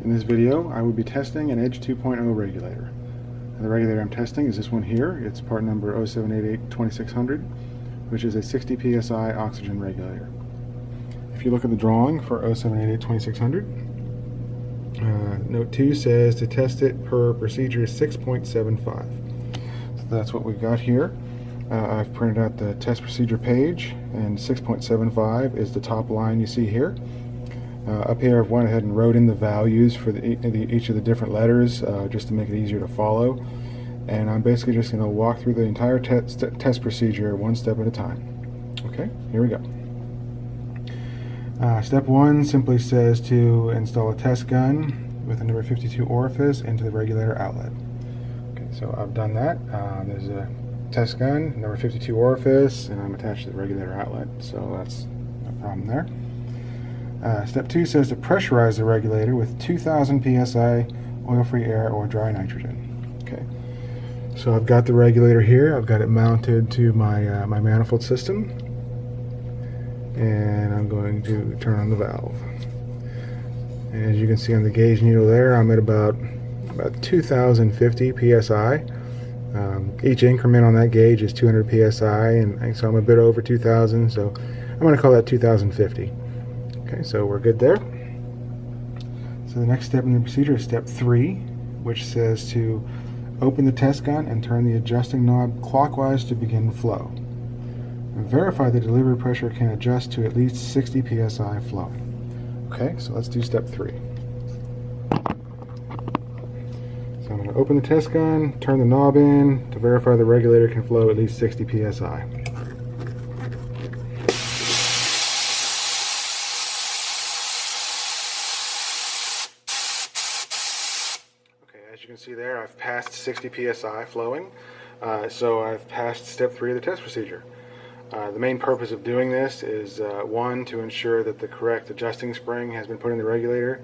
In this video, I will be testing an Edge 2.0 regulator. And the regulator I'm testing is this one here. It's part number 0788-2600, which is a 60 psi oxygen regulator. If you look at the drawing for 0788-2600, note 2 says to test it per procedure 6.75. So that's what we've got here. I've printed out the test procedure page, and 6.75 is the top line you see here. Up here I've went ahead and wrote in the values for each of the different letters just to make it easier to follow. And I'm basically just going to walk through the entire test procedure one step at a time. Okay, here we go. Step 1 simply says to install a test gun with a number 52 orifice into the regulator outlet. Okay, so I've done that. There's a test gun, number 52 orifice, and I'm attached to the regulator outlet, so that's no problem there. Step 2 says to pressurize the regulator with 2000 psi oil-free air or dry nitrogen. Okay, so I've got the regulator here. I've got it mounted to my my manifold system, and I'm going to turn on the valve. And as you can see on the gauge needle there, I'm at about 2050 psi. Each increment on that gauge is 200 psi, and so I'm a bit over 2000. So I'm going to call that 2050. Okay, so we're good there. So the next step in the procedure is step 3, which says to open the test gun and turn the adjusting knob clockwise to begin flow. And verify the delivery pressure can adjust to at least 60 psi flow. Okay, so let's do step 3. So I'm going to open the test gun, turn the knob in to verify the regulator can flow at least 60 psi. As you can see there, I've passed 60 psi flowing, so I've passed step 3 of the test procedure. The main purpose of doing this is 1, to ensure that the correct adjusting spring has been put in the regulator,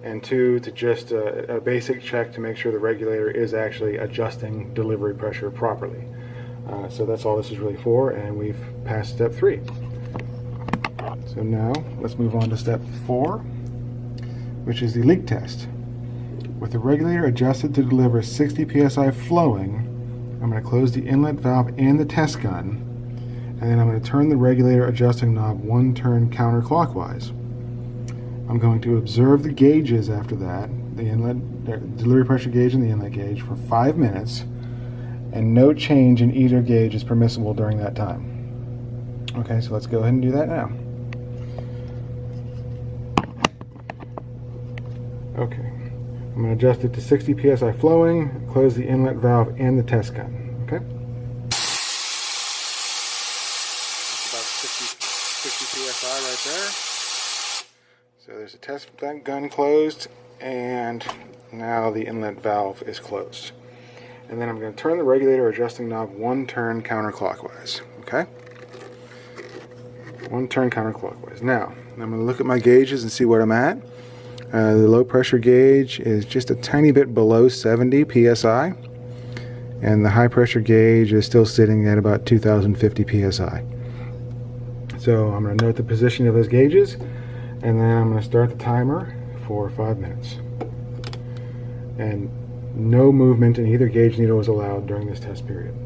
and 2, to just a basic check to make sure the regulator is actually adjusting delivery pressure properly. So that's all this is really for, and we've passed step 3. So now let's move on to step 4, which is the leak test. With the regulator adjusted to deliver 60 psi flowing, I'm going to close the inlet valve and the test gun, and then I'm going to turn the regulator adjusting knob 1 turn counterclockwise. I'm going to observe the gauges after that, the inlet delivery pressure gauge and the inlet gauge, for 5 minutes, and no change in either gauge is permissible during that time. Okay, so let's go ahead and do that now. Okay. I'm going to adjust it to 60 psi flowing, close the inlet valve and the test gun. Okay? That's about 60 psi right there. So there's a test gun closed, and now the inlet valve is closed. And then I'm going to turn the regulator adjusting knob 1 turn counterclockwise. Okay? 1 turn counterclockwise. Now, I'm going to look at my gauges and see what I'm at. The low pressure gauge is just a tiny bit below 70 psi, and the high pressure gauge is still sitting at about 2050 psi. So I'm going to note the position of those gauges, and then I'm going to start the timer for 5 minutes. And no movement in either gauge needle is allowed during this test period.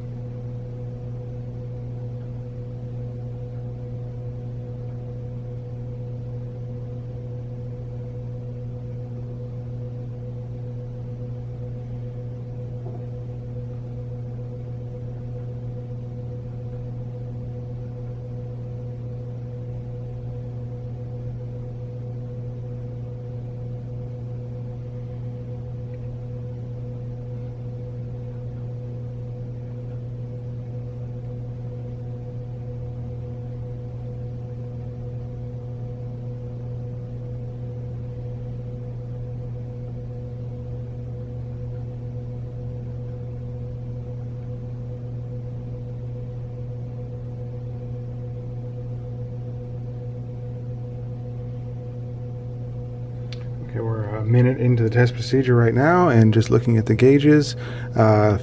Okay, we're a minute into the test procedure right now, and just looking at the gauges,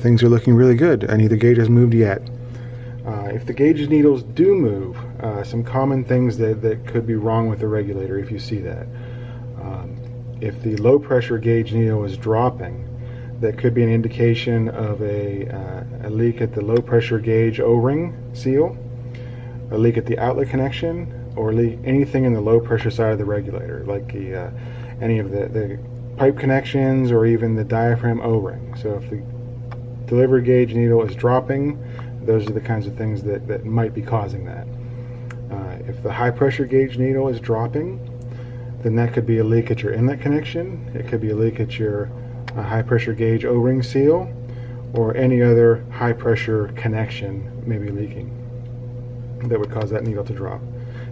things are looking really good. Neither gauge has moved yet. If the gauge needles do move, some common things that could be wrong with the regulator if you see that. if the low pressure gauge needle is dropping, that could be an indication of a leak at the low pressure gauge O-ring seal, a leak at the outlet connection, or leak anything in the low pressure side of the regulator, like any of the pipe connections or even the diaphragm O-ring. So if the delivery gauge needle is dropping, those are the kinds of things that might be causing that. If the high pressure gauge needle is dropping, then that could be a leak at your inlet connection. It could be a leak at your high pressure gauge O-ring seal, or any other high pressure connection may be leaking that would cause that needle to drop.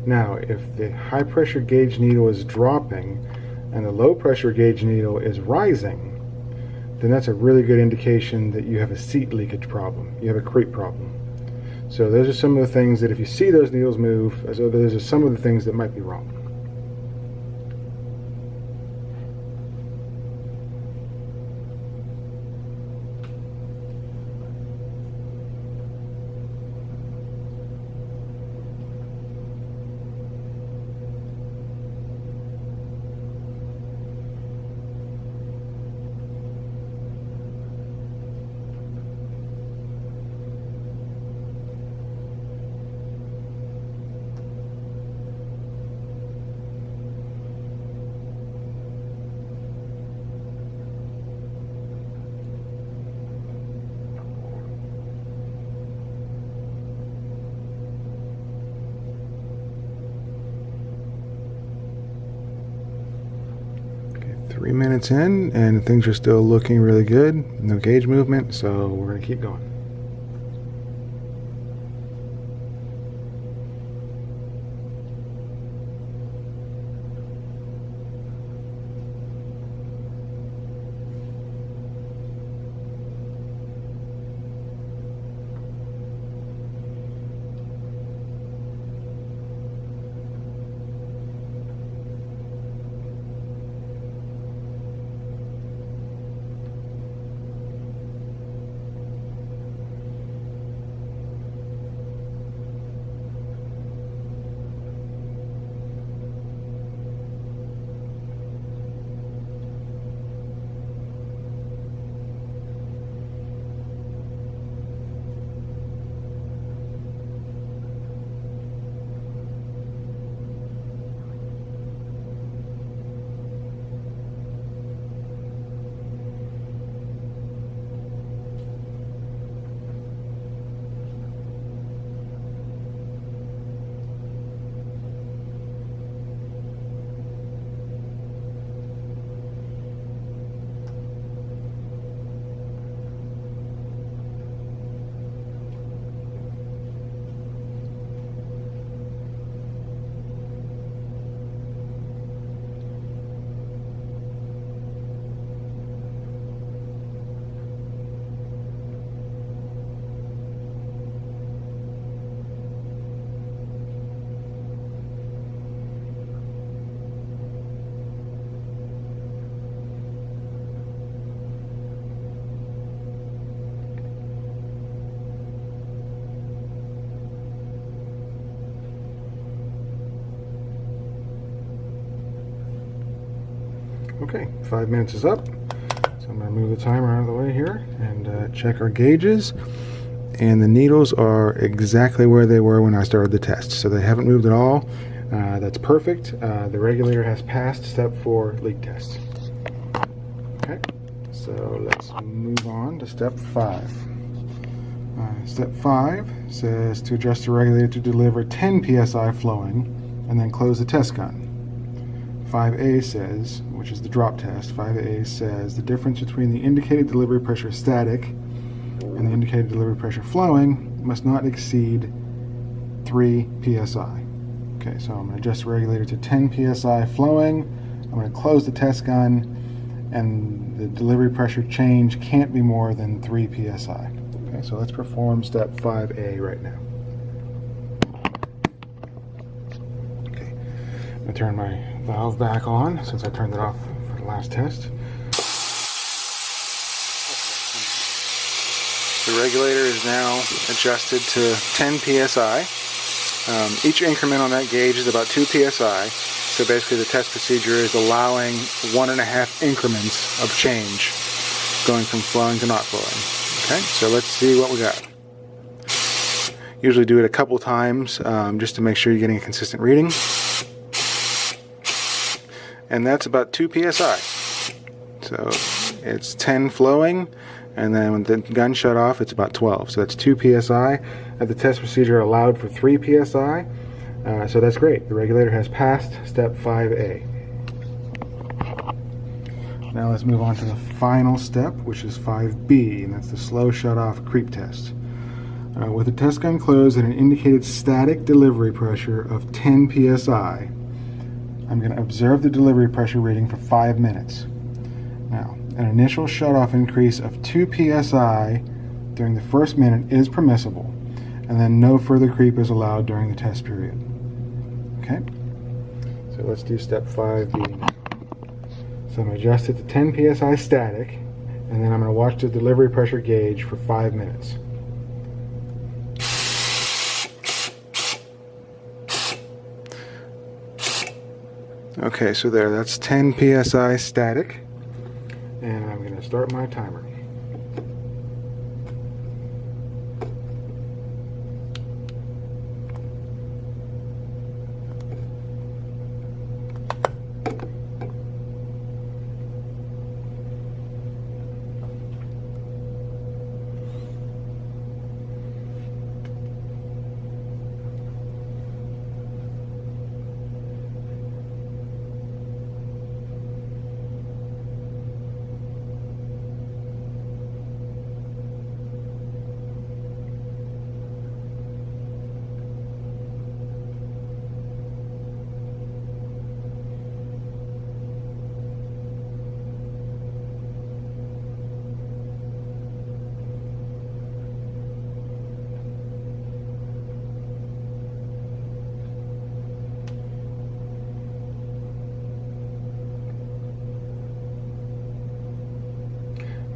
Now, if the high pressure gauge needle is dropping and the low pressure gauge needle is rising, then that's a really good indication that you have a seat leakage problem. You have a creep problem. So those are some of the things that if you see those needles move, so those are some of the things that might be wrong. Okay, 3 minutes in and things are still looking really good. No gauge movement, so we're going to keep going. Okay, 5 minutes is up, so I'm going to move the timer out of the way here and check our gauges. And the needles are exactly where they were when I started the test, so they haven't moved at all. That's perfect. The regulator has passed step 4 leak test. Okay, so let's move on to step 5. Step 5 says to adjust the regulator to deliver 10 psi flowing and then close the test gun. 5A says, which is the drop test, 5A says the difference between the indicated delivery pressure static and the indicated delivery pressure flowing must not exceed 3 psi. Okay, so I'm going to adjust the regulator to 10 psi flowing. I'm going to close the test gun, and the delivery pressure change can't be more than 3 psi. Okay, so let's perform step 5A right now. Okay, I'm going to turn my valve back on since I turned it off for the last test. The regulator is now adjusted to 10 psi. Each increment on that gauge is about 2 psi. So basically the test procedure is allowing 1.5 increments of change going from flowing to not flowing. Okay, so let's see what we got. Usually do it a couple times just to make sure you're getting a consistent reading. And that's about 2 psi. So it's 10 flowing, and then when the gun shut off, it's about 12. So that's 2 psi. The test procedure allowed for 3 psi. So that's great. The regulator has passed step 5A. Now let's move on to the final step, which is 5B, and that's the slow shut-off creep test. With the test gun closed at an indicated static delivery pressure of 10 psi, I'm going to observe the delivery pressure reading for 5 minutes. Now, an initial shut-off increase of 2 psi during the first minute is permissible, and then no further creep is allowed during the test period. Okay? So let's do step 5B now. So I'm going to adjust it to 10 psi static, and then I'm going to watch the delivery pressure gauge for 5 minutes. Okay, so that's 10 psi static, and I'm going to start my timer.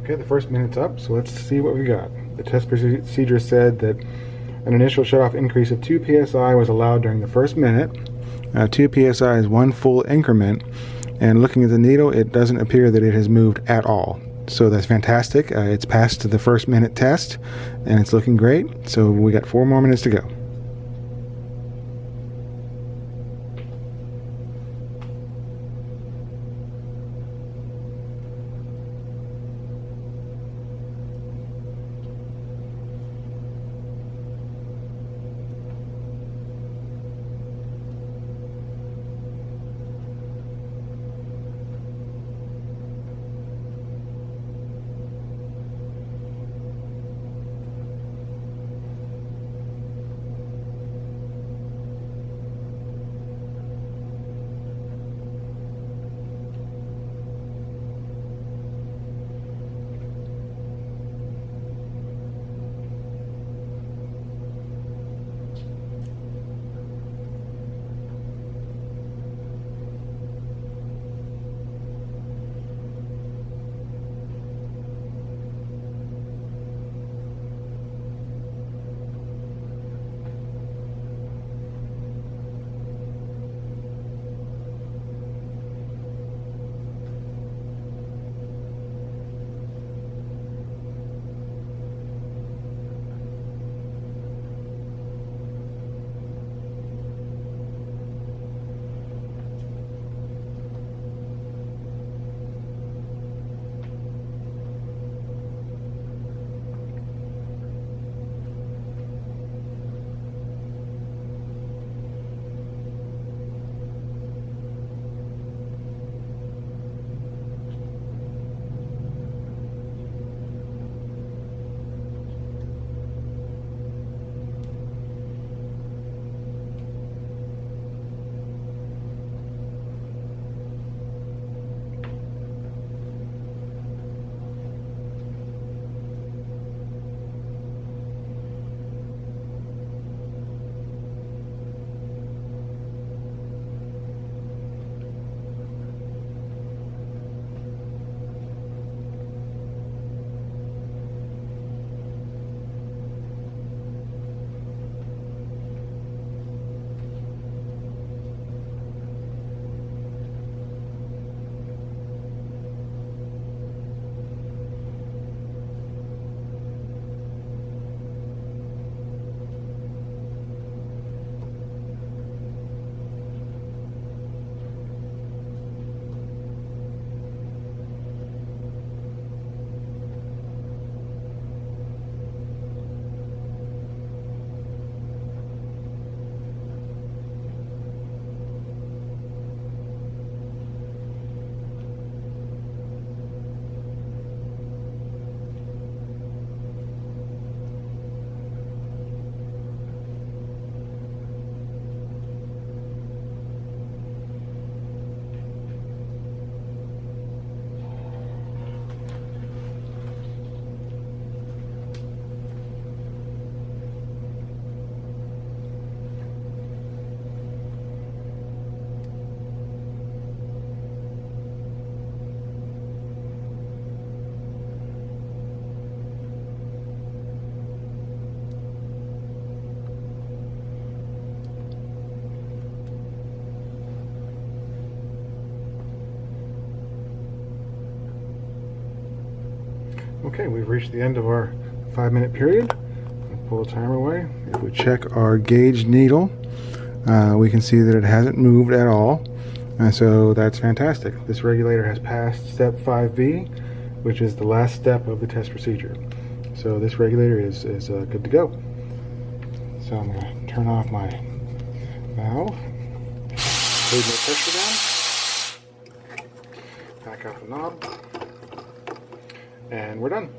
Okay, the first minute's up, so let's see what we got. The test procedure said that an initial shutoff increase of 2 psi was allowed during the first minute. 2 psi is 1 full increment, and looking at the needle, it doesn't appear that it has moved at all. So that's fantastic. It's passed the first minute test, and it's looking great. So we got 4 more minutes to go. Okay, we've reached the end of our 5-minute period. Pull the timer away. If we check our gauge needle, we can see that it hasn't moved at all. So that's fantastic. This regulator has passed step 5B, which is the last step of the test procedure. So this regulator is good to go. So I'm going to turn off my valve, leave my pressure down, back out the knob, and we're done.